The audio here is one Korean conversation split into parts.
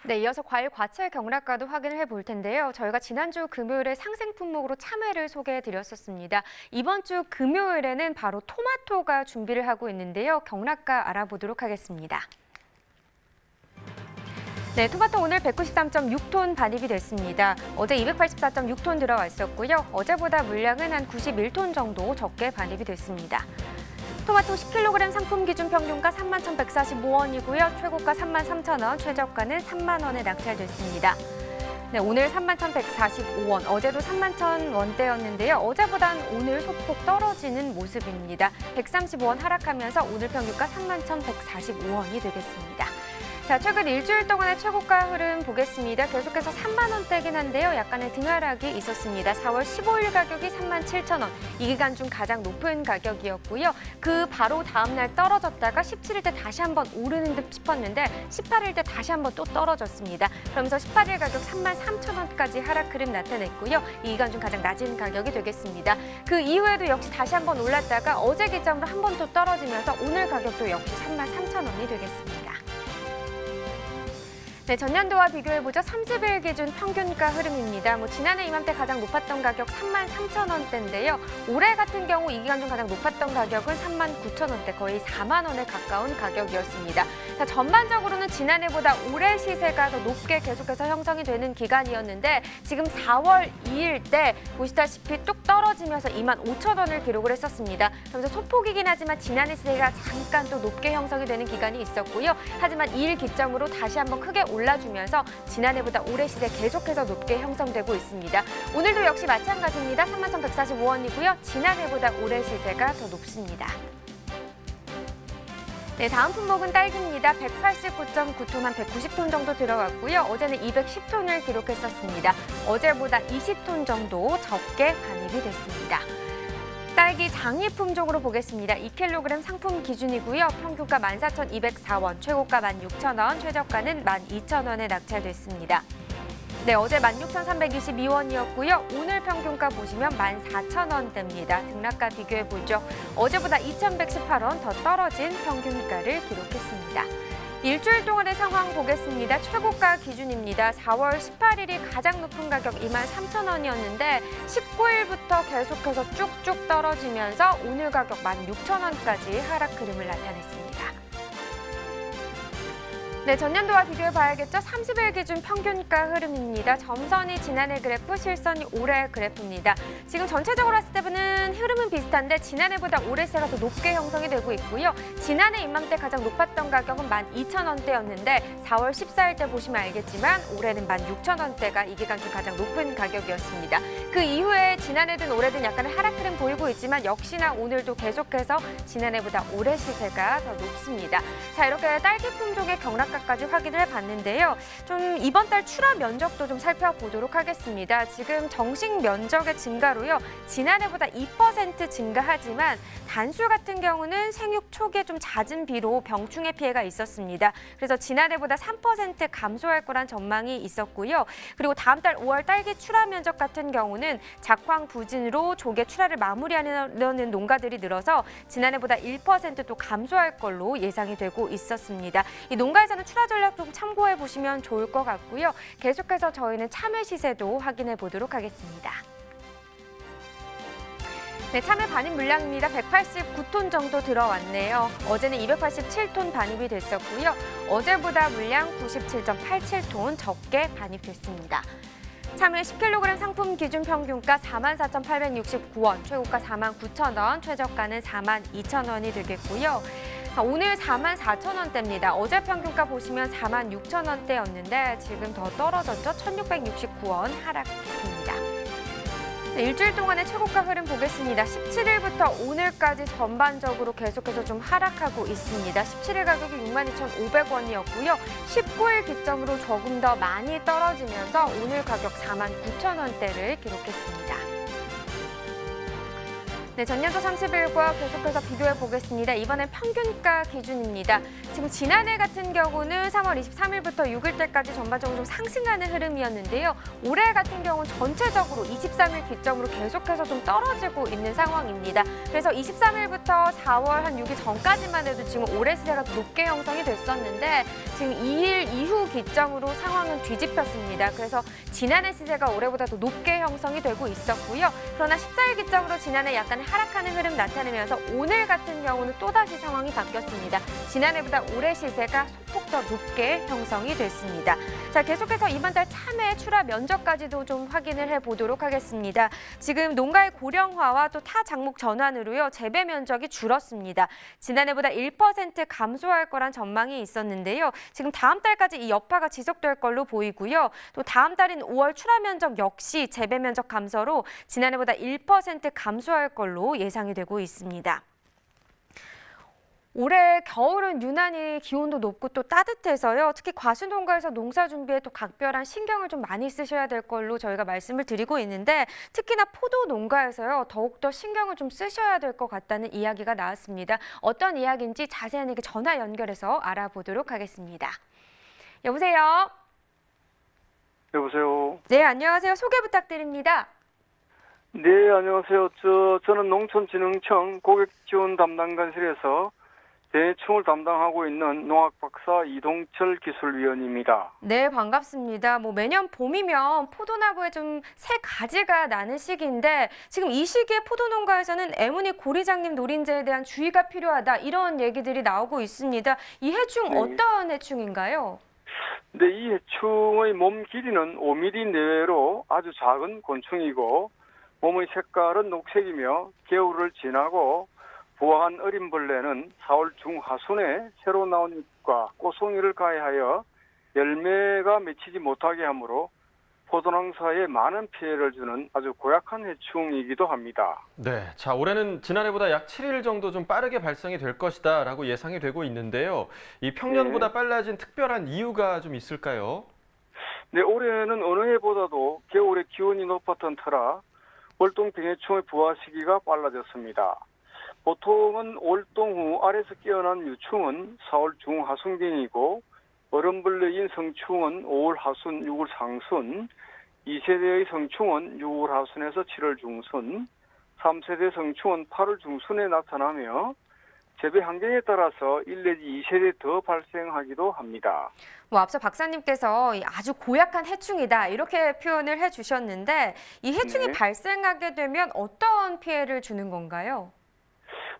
네, 이어서 과일 과채 경락가도 확인을 해볼 텐데요. 저희가 지난주 금요일에 상생 품목으로 참외를 소개해드렸었습니다. 이번 주 금요일에는 바로 토마토가 준비를 하고 있는데요. 경락가 알아보도록 하겠습니다. 네, 토마토 오늘 193.6톤 반입이 됐습니다. 어제 284.6톤 들어왔었고요. 어제보다 물량은 한 91톤 정도 적게 반입이 됐습니다. 토마토 10kg 상품 기준 평균가 31,145원이고요. 최고가 33,000원, 최저가는 3만 원에 낙찰됐습니다. 네, 오늘 31,145원, 어제도 31,000원대였는데요. 어제보단 오늘 소폭 떨어지는 모습입니다. 135원 하락하면서 오늘 평균가 31,145원이 되겠습니다. 자, 최근 일주일 동안의 최고가 흐름 보겠습니다. 계속해서 3만 원대긴 한데요. 약간의 등하락이 있었습니다. 4월 15일 가격이 37,000원. 이 기간 중 가장 높은 가격이었고요. 그 바로 다음 날 떨어졌다가 17일 때 다시 한번 오르는 듯 싶었는데 18일 때 다시 한번 또 떨어졌습니다. 그러면서 18일 가격 33,000원까지 하락 흐름 나타냈고요. 이 기간 중 가장 낮은 가격이 되겠습니다. 그 이후에도 역시 다시 한번 올랐다가 어제 기점으로 한 번 또 떨어지면서 오늘 가격도 역시 33,000원이 되겠습니다. 네, 전년도와 비교해보죠. 30일 기준 평균가 흐름입니다. 지난해 이맘때 가장 높았던 가격 33,000원대인데요. 올해 같은 경우 이 기간 중 가장 높았던 가격은 39,000원대, 거의 4만 원에 가까운 가격이었습니다. 자, 전반적으로는 지난해보다 올해 시세가 더 높게 계속해서 형성이 되는 기간이었는데 지금 4월 2일 때 보시다시피 뚝 떨어지면서 25,000원을 기록을 했었습니다. 그러면서 소폭이긴 하지만 지난해 시세가 잠깐 또 높게 형성이 되는 기간이 있었고요. 하지만 2일 기점으로 다시 한번 크게 올라주면서 지난해보다 올해 시세 계속해서 높게 형성되고 있습니다. 오늘도 역시 마찬가지입니다. 31,145원이고요. 지난해보다 올해 시세가 더 높습니다. 네, 다음 품목은 딸기입니다. 189.9톤, 한 190톤 정도 들어왔고요. 어제는 210톤을 기록했었습니다. 어제보다 20톤 정도 적게 반입이 됐습니다. 딸기 장미 품종으로 보겠습니다. 2kg 상품 기준이고요. 평균가 14,204원, 최고가 16,000원, 최저가는 12,000원에 낙찰됐습니다. 네, 어제 16,322원이었고요. 오늘 평균가 보시면 14,000원대입니다. 등락가 비교해보죠. 어제보다 2,118원 더 떨어진 평균가를 기록했습니다. 일주일 동안의 상황 보겠습니다. 최고가 기준입니다. 4월 18일이 가장 높은 가격 23,000원이었는데 19일부터 계속해서 쭉쭉 떨어지면서 오늘 가격 16,000원까지 하락 흐름을 나타냈습니다. 네, 전년도와 비교해봐야겠죠. 30일 기준 평균가 흐름입니다. 점선이 지난해 그래프, 실선이 올해 그래프입니다. 지금 전체적으로 봤을 때는 흐름은 비슷한데 지난해보다 올해 시세가 더 높게 형성이 되고 있고요. 지난해 이맘때 가장 높았던 가격은 12,000원대였는데 4월 14일 때 보시면 알겠지만 올해는 16,000원대가 이 기간 중 가장 높은 가격이었습니다. 그 이후에 지난해든 올해든 약간의 하락 흐름 보이고 있지만 역시나 오늘도 계속해서 지난해보다 올해 시세가 더 높습니다. 자, 이렇게 딸기 품종의 경락가 까지 확인을 해봤는데요. 좀 이번 달 출하 면적도 좀 살펴보도록 하겠습니다. 지금 정식 면적의 증가로요. 지난해보다 2% 증가하지만 단수 같은 경우는 생육 초기에 좀 잦은 비로 병충해 피해가 있었습니다. 그래서 지난해보다 3% 감소할 거란 전망이 있었고요. 그리고 다음 달 5월 딸기 출하 면적 같은 경우는 작황 부진으로 조개 출하를 마무리하려는 농가들이 늘어서 지난해보다 1%또 감소할 걸로 예상이 되고 있었습니다. 이 농가에서는 출하 전략 좀 참고해 보시면 좋을 것 같고요. 계속해서 저희는 참외 시세도 확인해 보도록 하겠습니다. 네, 참외 반입 물량입니다. 189톤 정도 들어왔네요. 어제는 287톤 반입이 됐었고요. 어제보다 물량 97.87톤 적게 반입됐습니다. 참외 10kg 상품 기준 평균가 44,869원, 최고가 49,000원, 최저가는 42,000원이 되겠고요. 오늘 44,000원대입니다. 어제 평균가 보시면 46,000원대였는데 지금 더 떨어졌죠. 1,669원 하락했습니다. 네, 일주일 동안의 최고가 흐름 보겠습니다. 17일부터 오늘까지 전반적으로 계속해서 좀 하락하고 있습니다. 17일 가격이 62,500원이었고요. 19일 기점으로 조금 더 많이 떨어지면서 오늘 가격 49,000원대를 기록했습니다. 네, 전년도 30일과 계속해서 비교해 보겠습니다. 이번엔 평균가 기준입니다. 지금 지난해 같은 경우는 3월 23일부터 6일 때까지 전반적으로 좀 상승하는 흐름이었는데요. 올해 같은 경우는 전체적으로 23일 기점으로 계속해서 좀 떨어지고 있는 상황입니다. 그래서 23일부터 4월 한 6일 전까지만 해도 지금 올해 시세가 높게 형성이 됐었는데 지금 2일 이후 기점으로 상황은 뒤집혔습니다. 그래서 지난해 시세가 올해보다 더 높게 형성이 되고 있었고요. 그러나 14일 기점으로 지난해 약간 하락하는 흐름 나타내면서 오늘 같은 경우는 또다시 상황이 바뀌었습니다. 지난해보다 올해 시세가 소폭 더 높게 형성이 됐습니다. 자, 계속해서 이번 달 참외 출하 면적까지도 좀 확인을 해보도록 하겠습니다. 지금 농가의 고령화와 또 타 작목 전환으로요, 재배 면적이 줄었습니다. 지난해보다 1% 감소할 거란 전망이 있었는데요. 지금 다음 달까지 이 여파가 지속될 걸로 보이고요. 또 다음 달인 5월 출하 면적 역시 재배 면적 감소로 지난해보다 1% 감소할 걸로 예상이 되고 있습니다. 올해 겨울은 유난히 기온도 높고 또 따뜻해서요. 특히 과수농가에서 농사 준비에 또 각별한 신경을 좀 많이 쓰셔야 될 걸로 저희가 말씀을 드리고 있는데, 특히나 포도 농가에서요. 더욱더 신경을 좀 쓰셔야 될 것 같다는 이야기가 나왔습니다. 어떤 이야기인지 자세한 얘기 전화 연결해서 알아보도록 하겠습니다. 여보세요? 여보세요. 네, 안녕하세요. 소개 부탁드립니다. 네, 안녕하세요. 저는 농촌진흥청 고객지원 담당관실에서 대충을 담당하고 있는 농학박사 이동철 기술위원입니다. 네, 반갑습니다. 매년 봄이면 포도나무에 좀 새 가지가 나는 시기인데, 지금 이 시기에 포도 농가에서는 애무늬 고리장님 노린재에 대한 주의가 필요하다, 이런 얘기들이 나오고 있습니다. 이 해충 네. 어떤 해충인가요? 네, 이 해충의 몸 길이는 5mm 내외로 아주 작은 곤충이고, 몸의 색깔은 녹색이며 겨울을 지나고 부화한 어린 벌레는 4월 중하순에 새로 나온 잎과 꽃송이를 가해하여 열매가 맺히지 못하게 하므로 포도농사에 많은 피해를 주는 아주 고약한 해충이기도 합니다. 네, 자, 올해는 지난해보다 약 7일 정도 좀 빠르게 발생이 될 것이다라고 예상이 되고 있는데요. 이 평년보다 빨라진 특별한 이유가 좀 있을까요? 네, 올해는 어느 해보다도 겨울에 기온이 높았던 터라 월동 병해충의 부화 시기가 빨라졌습니다. 보통은 월동 후 아래에서 깨어난 유충은 4월 중하순경이고, 얼음벌레인 성충은 5월 하순, 6월 상순, 2세대의 성충은 6월 하순에서 7월 중순, 3세대 성충은 8월 중순에 나타나며 재배 환경에 따라서 1 내지 2세대 더 발생하기도 합니다. 앞서 박사님께서 아주 고약한 해충이다, 이렇게 표현을 해주셨는데, 이 해충이 네. 발생하게 되면 어떤 피해를 주는 건가요?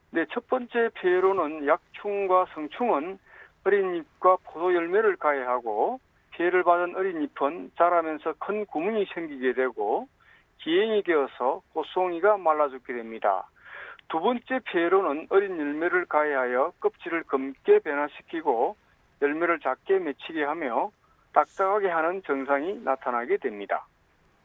네, 첫 번째 피해로는 약충과 성충은 어린 잎과 포도 열매를 가해하고, 피해를 받은 어린 잎은 자라면서 큰 구멍이 생기게 되고 기행이 되어서 꽃송이가 말라 죽게 됩니다. 두 번째 피해로는 어린 열매를 가해하여 껍질을 검게 변화시키고 열매를 작게 맺히게 하며 딱딱하게 하는 증상이 나타나게 됩니다.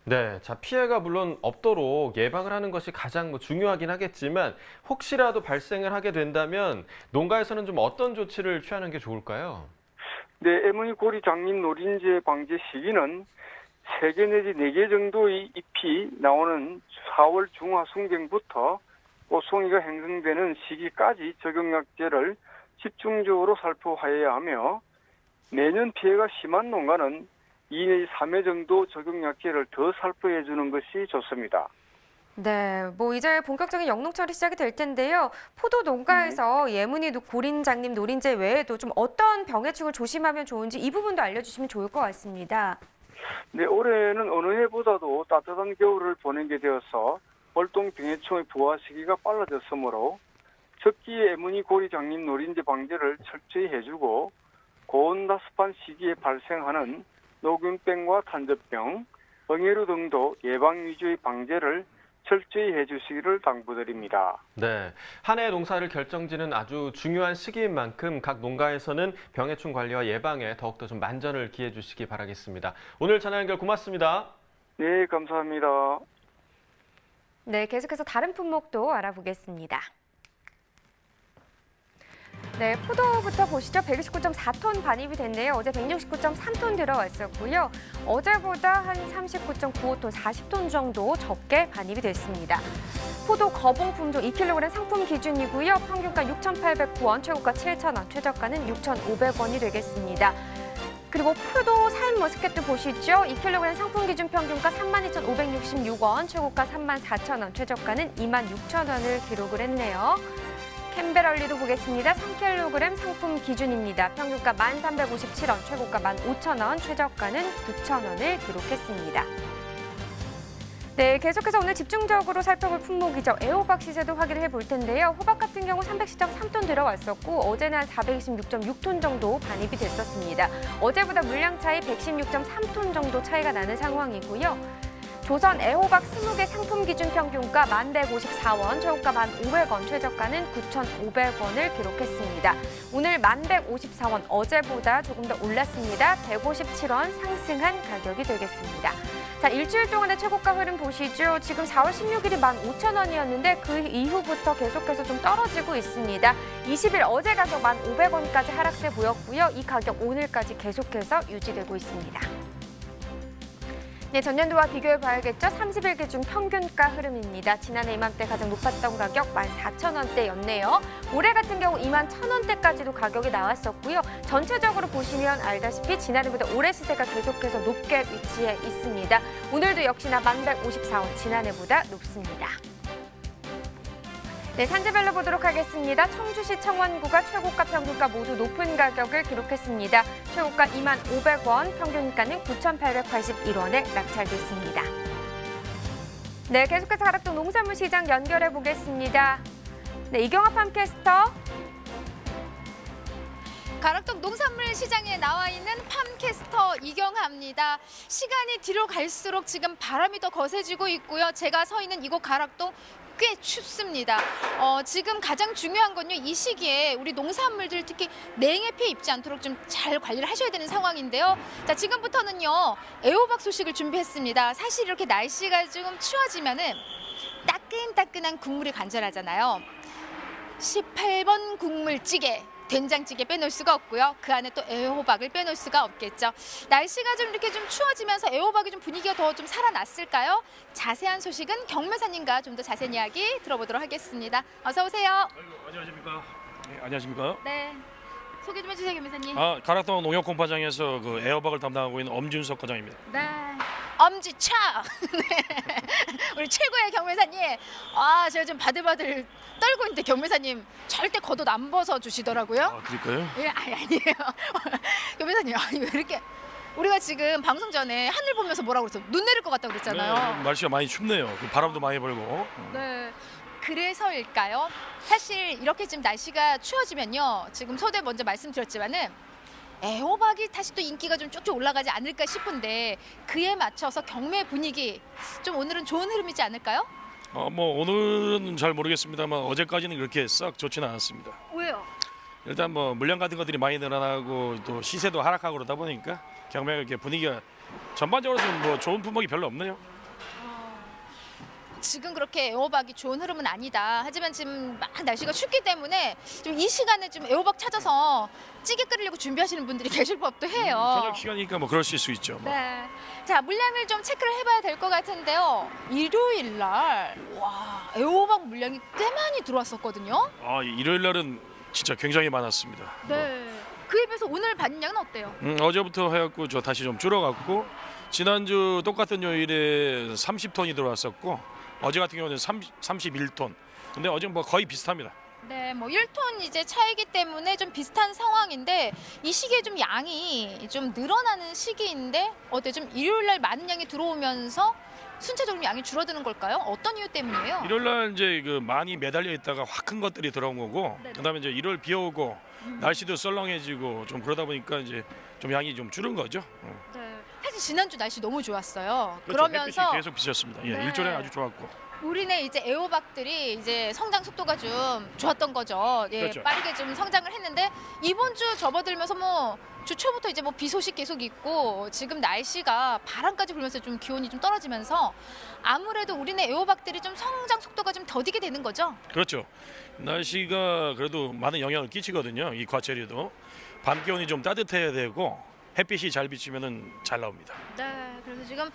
네, 자, 피해가 물론 없도록 예방을 하는 것이 가장 중요하긴 하겠지만, 혹시라도 발생을 하게 된다면 농가에서는 좀 어떤 조치를 취하는 게 좋을까요? 네, 애무늬 고리 장님 노린재 방제 시기는 3개 내지 4개 정도의 잎이 나오는 4월 중하순경부터 꽃송이가 형성되는 시기까지 적용약제를 집중적으로 살포하여야 하며, 매년 피해가 심한 농가는 2 내지 3회 정도 적용약제를 더 살포해 주는 것이 좋습니다. 네, 이제 본격적인 영농철이 시작이 될 텐데요. 포도 농가에서 예무늬 고린장님 노린재 외에도 좀 어떤 병해충을 조심하면 좋은지 이 부분도 알려주시면 좋을 것 같습니다. 네, 올해는 어느 해보다도 따뜻한 겨울을 보내게 되어서 월동 병해충의 부화 시기가 빨라졌으므로 적기에 애무늬 고리 장님 노린재 방제를 철저히 해주고, 고온다습한 시기에 발생하는 녹균병과 탄저병, 엉해류 등도 예방 위주의 방제를 철저히 해주시기를 당부드립니다. 네, 한 해 농사를 결정짓는 아주 중요한 시기인 만큼 각 농가에서는 병해충 관리와 예방에 더욱더 좀 만전을 기해 주시기 바라겠습니다. 오늘 전화 연결 고맙습니다. 네, 감사합니다. 네, 계속해서 다른 품목도 알아보겠습니다. 네, 포도부터 보시죠. 129.4톤 반입이 됐네요. 어제 169.3톤 들어왔었고요. 어제보다 한 39.95톤, 40톤 정도 적게 반입이 됐습니다. 포도 거봉 품종 2kg 상품 기준이고요. 평균가 6,809원, 최고가 7,000원, 최저가는 6,500원이 되겠습니다. 그리고 포도 사인 머스켓도 보시죠. 2kg 상품 기준 평균가 32,566원, 최고가 34,000원, 최저가는 26,000원을 기록을 했네요. 캠베럴리도 보겠습니다. 3kg 상품 기준입니다. 평균가 1,357원, 최고가 15,000원, 최저가는 9,000원을 기록했습니다. 네, 계속해서 오늘 집중적으로 살펴볼 품목이죠. 애호박 시세도 확인을 해볼 텐데요. 호박 같은 경우 310.3톤 들어왔었고 어제는 한 426.6톤 정도 반입이 됐었습니다. 어제보다 물량 차이 116.3톤 정도 차이가 나는 상황이고요. 조선 애호박 20개 상품 기준 평균가 1,154원, 최고가 1,500원, 최저가는 9,500원을 기록했습니다. 오늘 1,154원, 어제보다 조금 더 올랐습니다. 157원 상승한 가격이 되겠습니다. 자, 일주일 동안의 최고가 흐름 보시죠. 지금 4월 16일이 15,000원이었는데 그 이후부터 계속해서 좀 떨어지고 있습니다. 20일 어제 가격 1,500원까지 하락세 보였고요. 이 가격 오늘까지 계속해서 유지되고 있습니다. 네, 전년도와 비교해 봐야겠죠. 30일 기준 평균가 흐름입니다. 지난해 이맘때 가장 높았던 가격 14,000원대였네요. 올해 같은 경우 21,000원대까지도 가격이 나왔었고요. 전체적으로 보시면 알다시피 지난해보다 올해 시세가 계속해서 높게 위치해 있습니다. 오늘도 역시나 1,154원, 지난해보다 높습니다. 네, 산지별로 보도록 하겠습니다. 청주시 청원구가 최고가 평균가 모두 높은 가격을 기록했습니다. 최고가 25,500원, 평균가는 9,881원에 낙찰됐습니다. 네, 계속해서 가락동 농산물 시장 연결해 보겠습니다. 네, 이경아 팜캐스터. 가락동 농산물 시장에 나와 있는 팜캐스터 이경아입니다. 시간이 뒤로 갈수록 지금 바람이 더 거세지고 있고요. 제가 서 있는 이곳 가락동 꽤 춥습니다. 지금 가장 중요한 건요, 이 시기에 우리 농산물들 특히 냉해 피해 입지 않도록 좀 잘 관리를 하셔야 되는 상황인데요. 자, 지금부터는요, 애호박 소식을 준비했습니다. 사실 이렇게 날씨가 조금 추워지면은 따끈따끈한 국물이 간절하잖아요. 18번 국물찌개. 된장찌개 빼놓을 수가 없고요. 그 안에 또 애호박을 빼놓을 수가 없겠죠. 날씨가 좀 이렇게 좀 추워지면서 애호박이 좀 분위기가 더 좀 살아났을까요? 자세한 소식은 경매사님과 좀 더 자세한 이야기 들어보도록 하겠습니다. 어서 오세요. 안녕하십니까? 네, 안녕하십니까? 네. 소개 좀 해주세요, 경매사님. 가락동 농협공파장에서 그 애호박을 담당하고 있는 엄준석 과장입니다. 네. 엄지차. 네. 우리 최고의 경매사님. 제가 좀 바들바들 떨고 있는데 경매사님 절대 겉옷 안 벗어 주시더라고요. 드릴까요? 예, 아니에요. 경매사님, 왜 이렇게 우리가 지금 방송 전에 하늘 보면서 뭐라고 그랬어? 눈 내릴 것 같다고 그랬잖아요. 네, 날씨가 많이 춥네요. 그 바람도 많이 불고. 네. 그래서일까요? 사실 이렇게 지금 날씨가 추워지면요. 지금 소대 먼저 말씀드렸지만은 애호박이 다시 또 인기가 좀 쭉쭉 올라가지 않을까 싶은데 그에 맞춰서 경매 분위기 좀 오늘은 좋은 흐름이지 않을까요? 오늘은 잘 모르겠습니다만 어제까지는 그렇게 썩 좋지는 않았습니다. 왜요? 일단 물량 같은 것들이 많이 늘어나고 또 시세도 하락하고 그러다 보니까 경매가 이렇게 분위기가 전반적으로 좀 좋은 품목이 별로 없네요. 지금 그렇게 애호박이 좋은 흐름은 아니다. 하지만 지금 막 날씨가 춥기 때문에 좀 이 시간에 좀 애호박 찾아서 찌개 끓이려고 준비하시는 분들이 계실 법도 해요. 저녁 시간이니까 그러실 수 있죠. 네. 자, 물량을 좀 체크를 해봐야 될 것 같은데요. 일요일 날, 와, 애호박 물량이 꽤 많이 들어왔었거든요. 일요일 날은 진짜 굉장히 많았습니다. 네. 그에 비해서 오늘 받는 양은 어때요? 어제부터 해갖고 저 다시 좀 줄어갔고 지난주 똑같은 요일에 30톤이 들어왔었고 어제 같은 경우는 31톤. 근데 어제 거의 비슷합니다. 네, 1톤 이제 차이기 때문에 좀 비슷한 상황인데 이 시기에 좀 양이 좀 늘어나는 시기인데 좀 일요일 날 많은 양이 들어오면서 순차적으로 양이 줄어드는 걸까요? 어떤 이유 때문이에요? 일요일 날 이제 많이 매달려 있다가 확 큰 것들이 들어온 거고 네네. 그다음에 이제 일요일 비 오고 날씨도 썰렁해지고 좀 그러다 보니까 이제 좀 양이 좀 줄은 거죠. 네. 사실 지난주 날씨 너무 좋았어요. 그렇죠. 그러면서 햇빛이 계속 비쳤습니다. 네. 일조량 아주 좋았고. 우리네 이제 애호박들이 이제 성장 속도가 좀 좋았던 거죠. 예, 그렇죠. 빠르게 좀 성장을 했는데 이번 주 접어들면서 주 초부터 이제 비 소식 계속 있고 지금 날씨가 바람까지 불면서 좀 기온이 좀 떨어지면서 아무래도 우리네 애호박들이 좀 성장 속도가 좀 더디게 되는 거죠. 그렇죠. 날씨가 그래도 많은 영향을 끼치거든요. 이 과체류도 밤 기온이 좀 따뜻해야 되고 햇빛이 잘 비치면은 잘 나옵니다. 네, 그래서 지금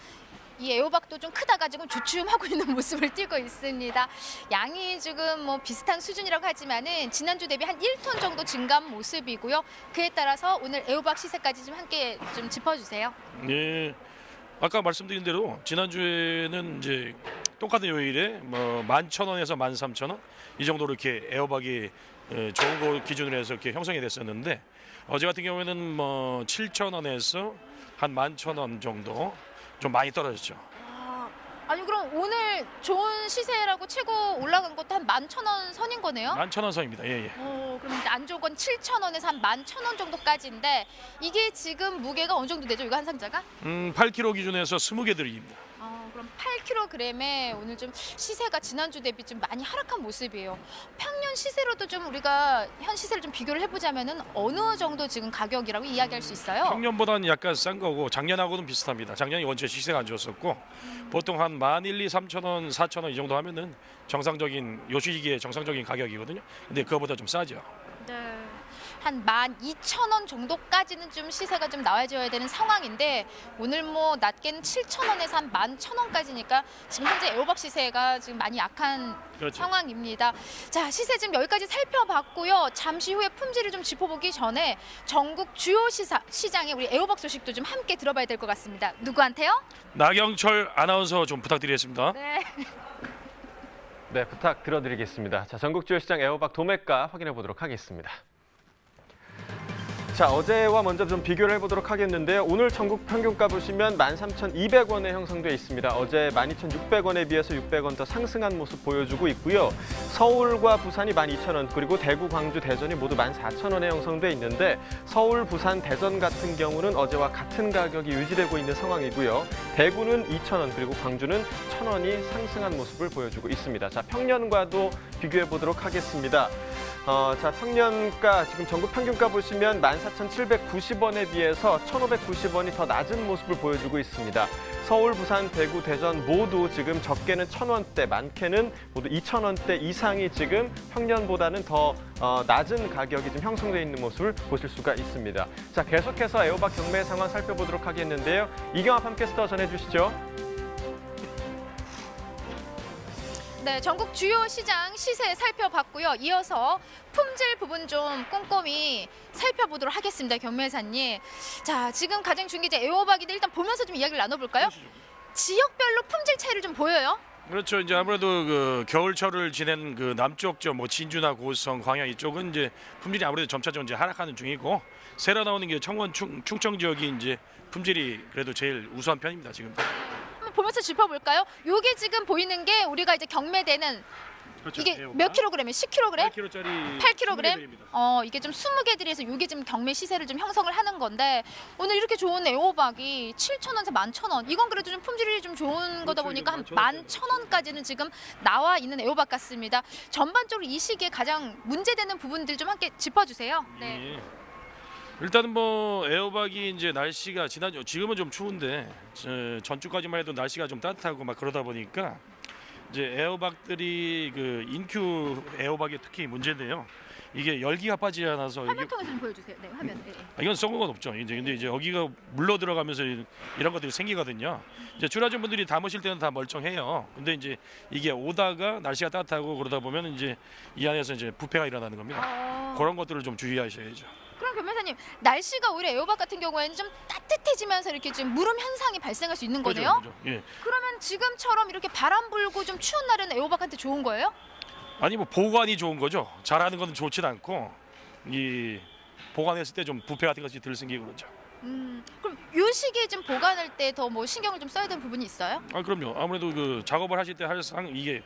이 애호박도 좀 크다가 지금 주춤하고 있는 모습을 띠고 있습니다. 양이 지금 비슷한 수준이라고 하지만은 지난주 대비 한 1톤 정도 증가한 모습이고요. 그에 따라서 오늘 애호박 시세까지 좀 함께 좀 짚어주세요. 예. 아까 말씀드린 대로 지난주에는 이제 똑같은 요일에 뭐 11,000원에서 13,000원 이 정도로 이렇게 애호박이 좋은 거 기준으로 해서 이렇게 형성이 됐었는데 어제 같은 경우에는 뭐 7,000원에서 한 11,000원 정도 좀 많이 떨어졌죠. 아니 그럼 오늘 좋은 시세라고 최고 올라간 것도 한 11,000원 선인 거네요? 11,000원 선입니다. 예. 그럼 이제 안 좋은 건 7,000원에서 한 11,000원 정도까지인데 이게 지금 무게가 어느 정도 되죠? 이거 한 상자가? 8kg 기준에서 20개 드립니다. 그럼 8kg에 오늘 좀 시세가 지난주 대비 좀 많이 하락한 모습이에요. 평년 시세로도 좀 우리가 현 시세를 좀 비교를 해보자면은 어느 정도 지금 가격이라고 이야기할 수 있어요? 평년보다는 약간 싼 거고 작년하고는 비슷합니다. 작년이 원체 시세가 안 좋았었고 보통 한 11,000원, 3,000원, 4,000원 이 정도 하면은 정상적인 요 시기에 정상적인 가격이거든요. 근데 그거보다 좀 싸죠. 네. 한 12,000원 정도까지는 좀 시세가 좀 나와줘야 되는 상황인데 오늘 뭐 낮게는 7,000원에서 한 11,000원까지니까 지금 현재 애호박 시세가 지금 많이 약한 그렇죠. 상황입니다. 자, 시세 지금 여기까지 살펴봤고요. 잠시 후에 품질을 좀 짚어보기 전에 전국 주요 시장의 우리 애호박 소식도 좀 함께 들어봐야 될 것 같습니다. 누구한테요? 나경철 아나운서 좀 부탁드리겠습니다. 네. 네, 부탁 들어드리겠습니다. 자, 전국 주요 시장 애호박 도매가 확인해 보도록 하겠습니다. 자, 어제와 먼저 좀 비교를 해보도록 하겠는데요. 오늘 전국 평균가 보시면 13,200원에 형성돼 있습니다. 어제 12,600원에 비해서 600원 더 상승한 모습 보여주고 있고요. 서울과 부산이 12,000원, 그리고 대구, 광주, 대전이 모두 14,000원에 형성돼 있는데 서울, 부산, 대전 같은 경우는 어제와 같은 가격이 유지되고 있는 상황이고요. 대구는 2,000원, 그리고 광주는 1,000원이 상승한 모습을 보여주고 있습니다. 자, 평년과도 비교해 보도록 하겠습니다. 자, 평년가 지금 전국 평균가 보시면 14,790원에 비해서 1,590원이 더 낮은 모습을 보여주고 있습니다. 서울, 부산, 대구, 대전 모두 지금 적게는 1,000원대, 많게는 모두 2,000원대 이상이 지금 평년보다는 더 낮은 가격이 좀 형성되어 있는 모습을 보실 수가 있습니다. 자, 계속해서 애호박 경매 상황 살펴보도록 하겠는데요. 이경아 팜캐스터 전해주시죠. 네, 전국 주요 시장 시세 살펴봤고요. 이어서 품질 부분 좀 꼼꼼히 살펴보도록 하겠습니다. 경매사님. 자, 지금 가장 중요한 게 애호박인데 일단 보면서 좀 이야기를 나눠볼까요? 지역별로 품질 차이를 좀 보여요? 그렇죠. 이제 아무래도 그 겨울철을 지낸 그 남쪽 쪽 뭐 진주나 고성, 광양 이쪽은 이제 품질이 아무래도 점차적으로 이제 하락하는 중이고 새로 나오는 게 청원, 충청 지역이 이제 품질이 그래도 제일 우수한 편입니다. 지금. 한번 보면서 짚어볼까요? 요게 지금 보이는 게 우리가 이제 경매되는 그렇죠. 이게 애호박. 몇 킬로그램이에요? 10킬로그램? 8kg짜리 8kg? 이게 좀 20개들에서 이게 지금 경매 시세를 좀 형성을 하는 건데 오늘 이렇게 좋은 애호박이 7,000원에서 11,000원. 이건 그래도 좀 품질이 좀 좋은 거다 보니까 한 11,000원까지는 지금 나와 있는 애호박 같습니다. 전반적으로 이 시기에 가장 문제되는 부분들 좀 함께 짚어주세요. 네. 예. 일단은 뭐 애호박이 이제 날씨가 지금은 좀 추운데 전주까지만 해도 날씨가 좀 따뜻하고 막 그러다 보니까 이제 애호박들이 그 인큐 애호박이 특히 문제인데요. 이게 열기가 빠지지 않아서 화면 통해서 좀 보여주세요. 네, 화면. 네. 이건 썩은 건 없죠. 근데 이제 여기가 물러 들어가면서 이런 것들이 생기거든요. 이제 출하전 분들이 담으실 때는 다 멀쩡해요. 근데 이제 이게 오다가 날씨가 따뜻하고 그러다 보면 이제 이 안에서 이제 부패가 일어나는 겁니다. 그런 것들을 좀 주의하셔야죠. 그럼 변호사님, 날씨가 오히려 애호박 같은 경우에는 좀 따뜻해지면서 이렇게 좀 무름 현상이 발생할 수 있는 거네요? 그죠. 예. 그러면 지금처럼 이렇게 바람 불고 좀 추운 날에는 애호박한테 좋은 거예요? 아니 뭐 보관이 좋은 거죠. 잘하는 건 좋진 않고 이 보관했을 때 좀 부패 같은 것이 덜 생기고 그렇죠. 그럼 요 시기에 좀 보관할 때 더 뭐 신경을 좀 써야 되는 부분이 있어요? 아 그럼요. 아무래도 그 작업을 하실 때 항상 이게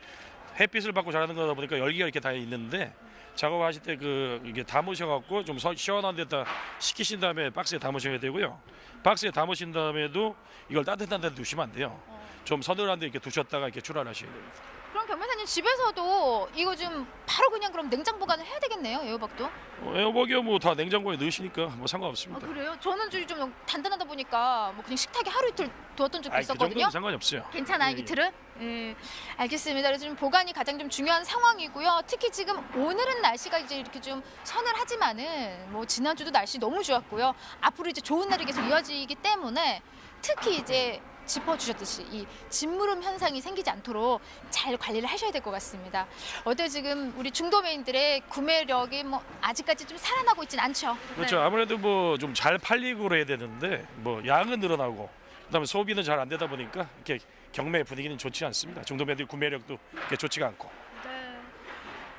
햇빛을 받고 자라는 거다 보니까 열기가 이렇게 다 있는데 작업하실 때 그 이게 담으셔갖고 좀 시원한 데다 식히신 다음에 박스에 담으셔야 되고요. 박스에 담으신 다음에도 이걸 따뜻한 데 두시면 안 돼요. 좀 서늘한 데 이렇게 두셨다가 이렇게 출하하셔야 됩니다. 그럼 변호사님 집에서도 이거 좀 바로 그냥 그럼 냉장 보관을 해야 되겠네요, 애호박도? 애호박이요 뭐 다 냉장고에 넣으시니까 뭐 아, 상관없습니다. 그래요? 저는 좀 단단하다 보니까 뭐 그냥 식탁에 하루 이틀 두었던 적도 그 있었거든요. 정도는 상관이 없어요. 괜찮아요, 예, 예. 이틀은? 예, 알겠습니다. 그래서 지금 보관이 가장 좀 중요한 상황이고요. 특히 지금 오늘은 날씨가 이제 이렇게 좀 서늘하지만은 뭐 지난주도 날씨 너무 좋았고요. 앞으로 이제 좋은 날이 계속 이어지기 때문에 특히 이제 짚어주셨듯이 이 진무름 현상이 생기지 않도록 잘 관리를 하셔야 될 것 같습니다. 어때 지금 우리 중도매인들의 구매력이 뭐 아직까지 좀 살아나고 있진 않죠? 그렇죠. 아무래도 뭐 좀 잘 팔리고 그래야 되는데 뭐 양은 늘어나고 그다음에 소비는 잘 안 되다 보니까 이렇게 경매 분위기는 좋지 않습니다. 중도매들 구매력도 이렇게 좋지가 않고. 네.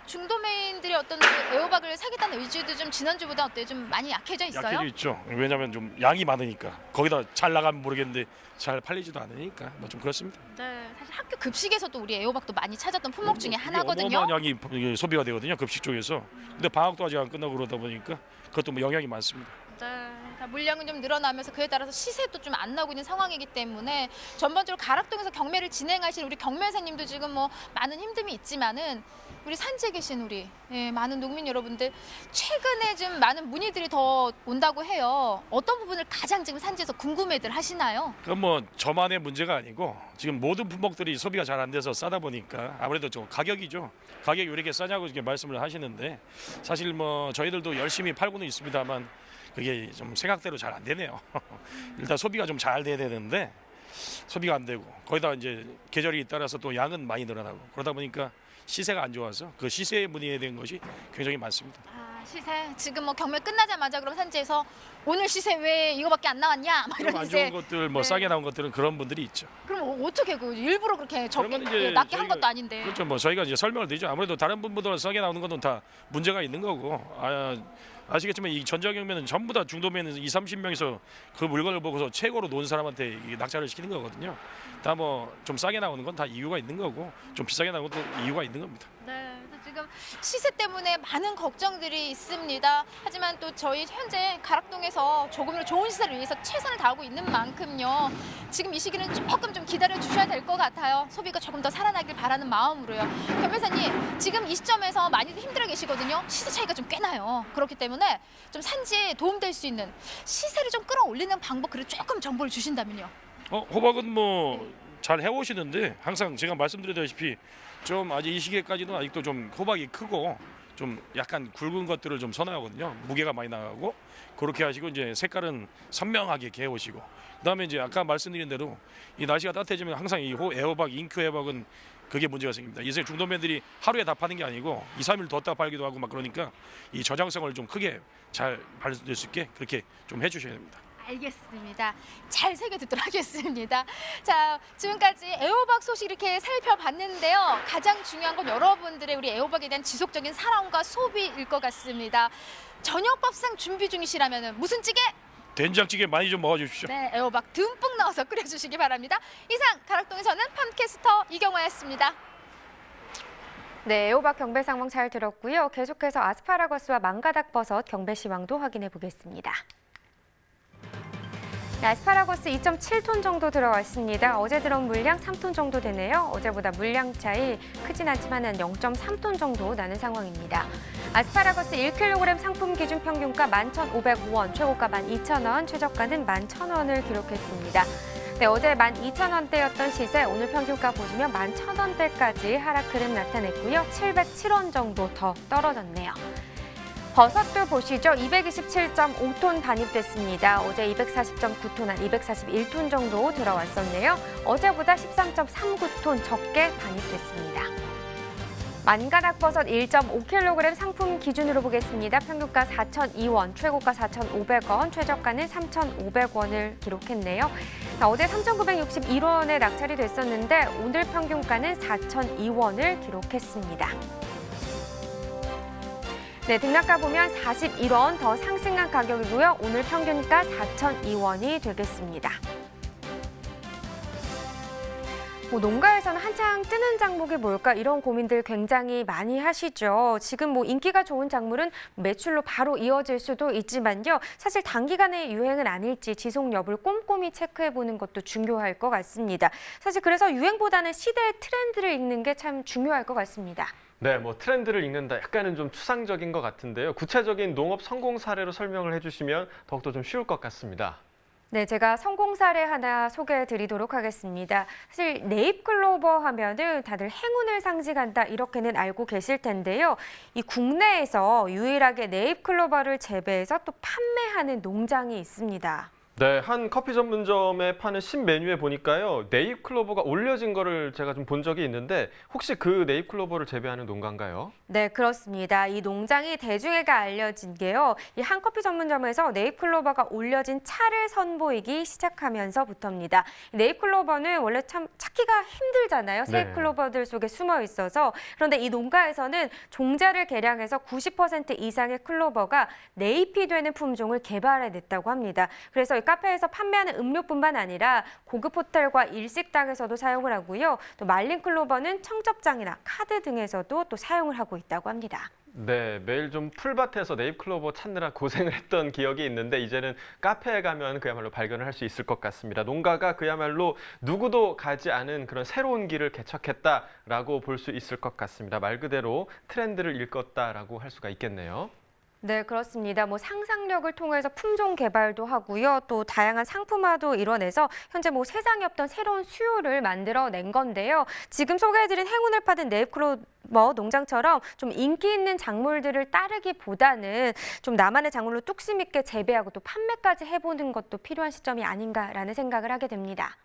중도메인들이 어떤 그 애호박을 사겠다는 의지도 좀 지난주보다 어때요? 좀 많이 약해져 있어요? 약해져 있죠. 왜냐하면 좀 양이 많으니까 거기다 잘 나가면 모르겠는데 잘 팔리지도 않으니까 뭐 좀 그렇습니다. 네. 사실 학교 급식에서도 우리 애호박도 많이 찾았던 품목 중에 하나거든요. 어마어마한 양이 소비가 되거든요. 급식 쪽에서. 근데 방학도 아직 안 끝나고 그러다 보니까 그것도 뭐 영향이 많습니다. 네. 물량은 좀 늘어나면서 그에 따라서 시세도 좀 안 나오고 있는 상황이기 때문에 전반적으로 가락동에서 경매를 진행하실 우리 경매사님도 지금 뭐 많은 힘듦이 있지만은 우리 산지에 계신 우리 많은 농민 여러분들 최근에 좀 많은 문의들이 더 온다고 해요. 어떤 부분을 가장 지금 산지에서 궁금해들 하시나요? 그건 뭐 저만의 문제가 아니고 지금 모든 품목들이 소비가 잘 안 돼서 싸다 보니까 아무래도 좀 가격이죠. 가격이 왜 이렇게 싸냐고 이렇게 말씀을 하시는데 사실 뭐 저희들도 열심히 팔고는 있습니다만 그게 좀 생각대로 잘 안 되네요. 일단 소비가 좀 잘 돼야 되는데 소비가 안 되고 거기다 이제 계절이 따라서 또 양은 많이 늘어나고 그러다 보니까 시세가 안 좋아서 그 시세에 문의해야 되는 것이 굉장히 많습니다. 아, 시세 지금 뭐 경매 끝나자마자 그럼 산지에서 오늘 시세 왜 이거밖에 안 나왔냐? 막 좀 이런 안 이제 좋은 것들 뭐 네. 싸게 나온 것들은 그런 분들이 있죠. 그럼 어떻게 그 일부러 그렇게 적게 그러면 이제 낮게 한 저희가- 것도 아닌데. 그렇죠. 뭐 저희가 이제 설명을 드리죠. 아무래도 다른 분보다 싸게 나오는 것은 다 문제가 있는 거고 아시겠지만 이 전자경매는 전부 다 중도매는 20-30명에서 그 물건을 보고서 최고로 놓은 사람한테 이 낙찰을 시키는 거거든요. 다 뭐 좀 싸게 나오는 건 다 이유가 있는 거고 좀 비싸게 나오는 것도 이유가 있는 겁니다. 네, 그래서 지금 시세 때문에 많은 걱정들이 있습니다. 하지만 또 저희 현재 가락동에서 조금이라도 좋은 시세를 위해서 최선을 다하고 있는 만큼요. 지금 이 시기는 조금 좀 기다려 주셔야 될 것 같아요. 소비가 조금 더 살아나길 바라는 마음으로요. 경매사님, 지금 이 시점에서 많이들 힘들어 계시거든요. 시세 차이가 좀 꽤 나요. 그렇기 때문에 좀 산지에 도움될 수 있는 시세를 좀 끌어올리는 방법, 그리고 조금 정보를 주신다면요. 호박은 뭐 잘 해오시는데 항상 제가 말씀드렸다시피 좀 아직 이 시기까지는 아직도 좀 호박이 크고 좀 약간 굵은 것들을 좀 선호하거든요. 무게가 많이 나가고 그렇게 하시고 이제 색깔은 선명하게 개오시고 그다음에 이제 아까 말씀드린 대로 이 날씨가 따뜻해지면 항상 이 애호박, 잉크 애호박은 그게 문제가 생깁니다. 이제 중도매들이 하루에 다 파는 게 아니고 2-3일 뒀다 팔기도 하고 막 그러니까 이 저장성을 좀 크게 잘 발휘될 수 있게 그렇게 좀 해주셔야 됩니다. 알겠습니다. 잘 새겨듣도록 하겠습니다. 자, 지금까지 애호박 소식 이렇게 살펴봤는데요. 가장 중요한 건 여러분들의 우리 애호박에 대한 지속적인 사랑과 소비일 것 같습니다. 저녁 밥상 준비 중이시라면 무슨 찌개? 된장찌개 많이 좀 먹어주십시오. 네, 애호박 듬뿍 넣어서 끓여주시기 바랍니다. 이상 가락동에서는 팜캐스터 이경화였습니다. 네, 애호박 경매 상황 잘 들었고요. 계속해서 아스파라거스와 망가닥버섯 경매 시황도 확인해 보겠습니다. 네, 아스파라거스 2.7톤 정도 들어왔습니다. 어제 들어온 물량 3톤 정도 되네요. 어제보다 물량 차이 크진 않지만 한 0.3톤 정도 나는 상황입니다. 아스파라거스 1kg 상품 기준 평균가 11,505원, 최고가 12,000원, 최저가는 11,000원을 기록했습니다. 네, 어제 12,000원대였던 시세 오늘 평균가 보시면 11,000원대까지 하락 흐름 나타냈고요. 707원 정도 더 떨어졌네요. 버섯도 보시죠. 227.5톤 반입됐습니다. 어제 240.9톤, 한 241톤 정도 들어왔었네요. 어제보다 13.39톤 적게 반입됐습니다. 만가닥버섯 1.5kg 상품 기준으로 보겠습니다. 평균가 4,002원, 최고가 4,500원, 최저가는 3,500원을 기록했네요. 자, 어제 3,961원에 낙찰이 됐었는데 오늘 평균가는 4,002원을 기록했습니다. 네, 등락가 보면 41원 더 상승한 가격이고요. 오늘 평균가 4,002원이 되겠습니다. 농가에서는 한창 뜨는 작물이 뭘까 이런 고민들 굉장히 많이 하시죠. 지금 인기가 좋은 작물은 매출로 바로 이어질 수도 있지만요. 사실 단기간의 유행은 아닐지 지속 여부를 꼼꼼히 체크해보는 것도 중요할 것 같습니다. 사실 그래서 유행보다는 시대의 트렌드를 읽는 게 참 중요할 것 같습니다. 네, 트렌드를 읽는다 약간은 좀 추상적인 것 같은데요. 구체적인 농업 성공 사례로 설명을 해주시면 더욱더 좀 쉬울 것 같습니다. 네, 제가 성공 사례 하나 소개해 드리도록 하겠습니다. 사실 네잎클로버 하면은 다들 행운을 상징한다 이렇게는 알고 계실 텐데요. 이 국내에서 유일하게 네잎클로버를 재배해서 또 판매하는 농장이 있습니다. 네, 한 커피 전문점에 파는 신메뉴에 보니까요. 네잎클로버가 올려진 거를 제가 좀 본 적이 있는데 혹시 그 네잎클로버를 재배하는 농가인가요? 네, 그렇습니다. 이 농장이 대중에게 알려진 게요. 이 한 커피 전문점에서 네잎클로버가 올려진 차를 선보이기 시작하면서부터입니다. 네잎클로버는 원래 참 찾기가 힘들잖아요. 새 네. 클로버들 속에 숨어 있어서. 그런데 이 농가에서는 종자를 개량해서 90% 이상의 클로버가 네잎이 되는 품종을 개발해냈다고 합니다. 그래서 이 카페에서 판매하는 음료뿐만 아니라 고급 호텔과 일식당에서도 사용을 하고요. 또 말린 클로버는 청첩장이나 카드 등에서도 또 사용을 하고 있다고 합니다. 네, 매일 좀 풀밭에서 네잎클로버 찾느라 고생을 했던 기억이 있는데 이제는 카페에 가면 그야말로 발견을 할 수 있을 것 같습니다. 농가가 그야말로 누구도 가지 않은 그런 새로운 길을 개척했다라고 볼 수 있을 것 같습니다. 말 그대로 트렌드를 일궜다라고 할 수가 있겠네요. 네, 그렇습니다. 상상력을 통해서 품종 개발도 하고요. 또 다양한 상품화도 이뤄내서 현재 세상에 없던 새로운 수요를 만들어낸 건데요. 지금 소개해드린 행운을 파는 네잎클로버 농장처럼 좀 인기 있는 작물들을 따르기보다는 좀 나만의 작물로 뚝심 있게 재배하고 또 판매까지 해보는 것도 필요한 시점이 아닌가라는 생각을 하게 됩니다.